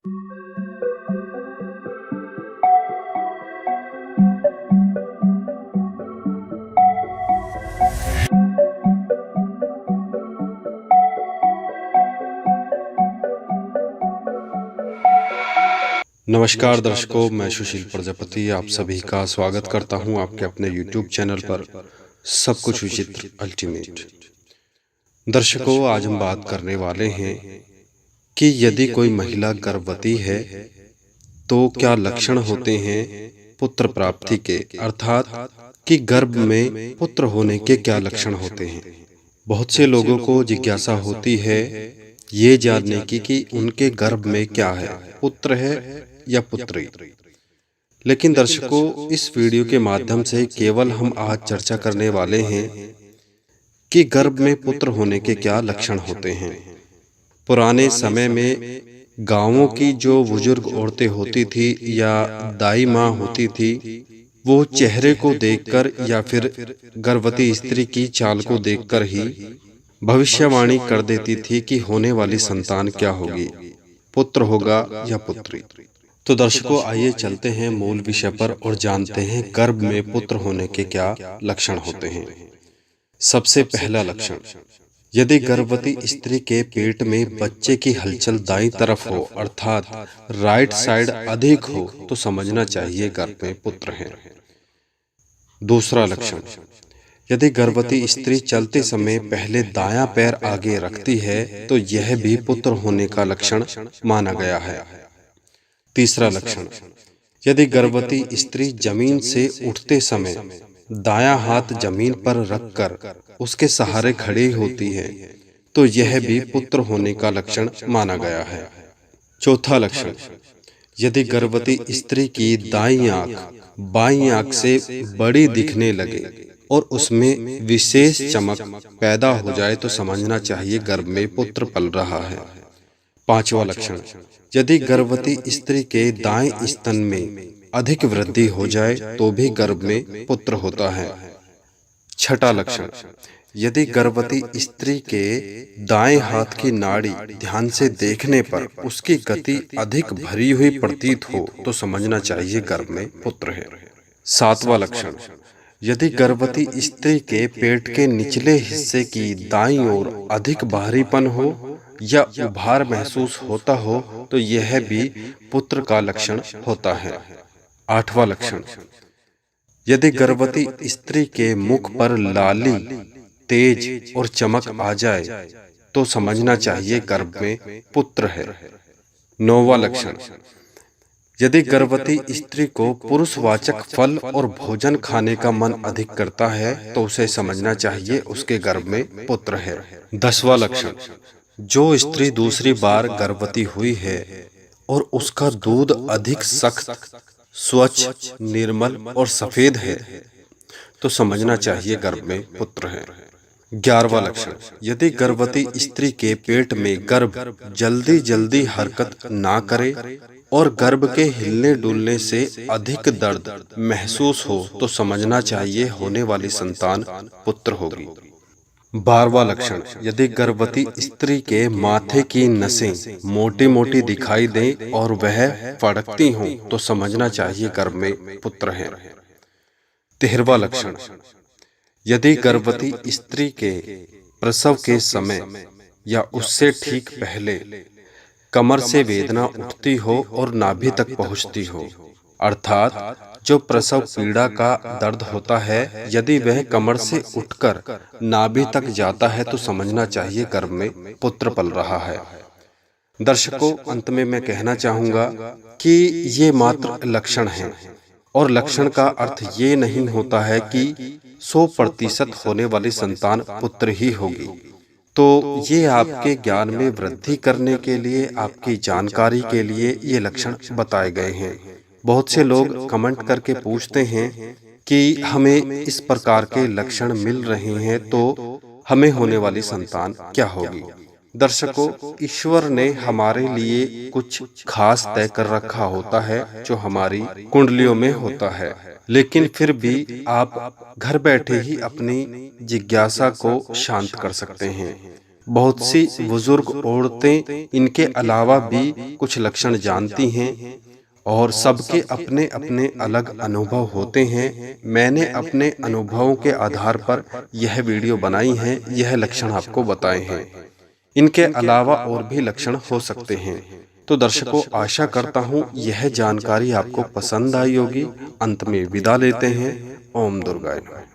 नमस्कार दर्शकों, मैं सुशील प्रजापति आप सभी का स्वागत करता हूं आपके अपने YouTube चैनल पर सब कुछ विचित्र अल्टीमेट। दर्शकों, आज हम बात करने वाले हैं कि यदि कोई महिला गर्भवती है तो क्या लक्षण होते हैं पुत्र प्राप्ति के, अर्थात कि गर्भ में पुत्र होने के क्या लक्षण होते हैं। बहुत से लोगों को जिज्ञासा होती है ये जानने की कि उनके गर्भ में क्या है, पुत्र है या पुत्री। लेकिन दर्शकों, इस वीडियो के माध्यम से केवल हम आज चर्चा करने वाले हैं कि गर्भ में पुत्र होने के क्या लक्षण होते हैं। पुराने समय में गांवों की जो बुजुर्ग औरतें होती थी या दाई माँ होती थी, वो चेहरे को देखकर या फिर गर्भवती स्त्री की चाल को देखकर ही भविष्यवाणी कर देती थी कि होने वाली संतान क्या होगी, पुत्र होगा या पुत्री। तो दर्शकों, आइए चलते हैं मूल विषय पर और जानते हैं गर्भ में पुत्र होने के क्या लक्षण होते हैं। सबसे पहला लक्षण, यदि गर्भवती स्त्री के पेट में बच्चे की हलचल दाईं तरफ हो, अर्थात राइट साइड अधिक हो, तो समझना चाहिए गर्भ में पुत्र है। दूसरा लक्षण, यदि गर्भवती स्त्री चलते समय पहले दायां पैर आगे रखती है तो यह भी पुत्र होने का लक्षण माना गया है। तीसरा लक्षण, यदि गर्भवती स्त्री जमीन से उठते समय दायां हाथ जमीन पर रखकर उसके सहारे खड़ी होती है तो यह भी पुत्र होने का लक्षण माना गया है। चौथा लक्षण, यदि गर्भवती स्त्री की दाईं आंख बाईं आंख से बड़ी दिखने लगे और उसमें विशेष चमक पैदा हो जाए तो समझना चाहिए गर्भ में पुत्र पल रहा है। पांचवा लक्षण, यदि गर्भवती स्त्री के दाएं स्तन में अधिक वृद्धि हो जाए तो भी गर्भ में पुत्र होता है। छठा लक्षण, यदि गर्भवती स्त्री के दाएं हाथ की नाड़ी ध्यान से देखने पर उसकी गति अधिक भरी हुई प्रतीत हो तो समझना चाहिए गर्भ में पुत्र है। सातवां लक्षण, यदि गर्भवती स्त्री के पेट के निचले हिस्से की दाईं ओर अधिक भारीपन हो या उभार महसूस होता हो तो यह भी पुत्र का लक्षण होता है। आठवां लक्षण, यदि गर्भवती स्त्री के मुख पर लाली तेज और चमक आ जाए तो समझना चाहिए गर्भ में पुत्र है। नौवां लक्षण, यदि गर्भवती स्त्री को पुरुषवाचक फल और भोजन खाने का मन अधिक करता है तो उसे समझना चाहिए उसके गर्भ में पुत्र है। 10वां लक्षण, जो स्त्री दूसरी बार गर्भवती हुई है और उसका दूध अधिक सख्त, स्वच्छ, निर्मल और सफेद है तो समझना चाहिए गर्भ में पुत्र है। 11वां लक्षण, यदि गर्भवती स्त्री के पेट में गर्भ जल्दी जल्दी हरकत ना करे और गर्भ के हिलने डुलने से अधिक दर्द महसूस हो तो समझना चाहिए होने वाली संतान पुत्र होगी। 12वां लक्षण, यदि गर्भवती स्त्री के माथे की नसें मोटी मोटी दिखाई दें और वह फड़कती हों तो समझना चाहिए गर्भ में पुत्र है। 13वां लक्षण, यदि गर्भवती स्त्री के प्रसव के समय या उससे ठीक पहले कमर से वेदना उठती हो और नाभि तक पहुंचती हो, अर्थात जो प्रसव पीड़ा का दर्द होता है, यदि वह कमर से उठकर नाभि तक जाता है तो समझना चाहिए गर्भ में पुत्र पल रहा है। दर्शकों, अंत में मैं कहना चाहूंगा कि ये मात्र लक्षण हैं और लक्षण का अर्थ ये नहीं होता है कि 100% होने वाली संतान पुत्र ही होगी। तो ये आपके ज्ञान में वृद्धि करने के लिए, आपकी जानकारी के लिए ये लक्षण बताए गए हैं। बहुत से लोग कमेंट करके पूछते हैं कि हमें इस प्रकार के लक्षण मिल रहे हैं तो हमें होने वाली संतान क्या होगी। दर्शकों, ईश्वर ने हमारे लिए कुछ खास तय कर रखा होता है जो हमारी कुंडलियों में होता है, लेकिन फिर भी आप घर बैठे ही अपनी जिज्ञासा को शांत कर सकते हैं। बहुत सी बुजुर्ग औरतें इनके अलावा भी कुछ लक्षण जानती हैं और सबके अपने अपने अलग अनुभव होते हैं। मैंने अपने अनुभवों के आधार पर यह वीडियो बनाई है, यह लक्षण आपको बताए हैं। इनके अलावा और भी लक्षण हो सकते हैं। तो दर्शकों, आशा करता हूँ यह जानकारी आपको पसंद आई होगी। अंत में विदा लेते हैं। ओम दुर्गाय नमः।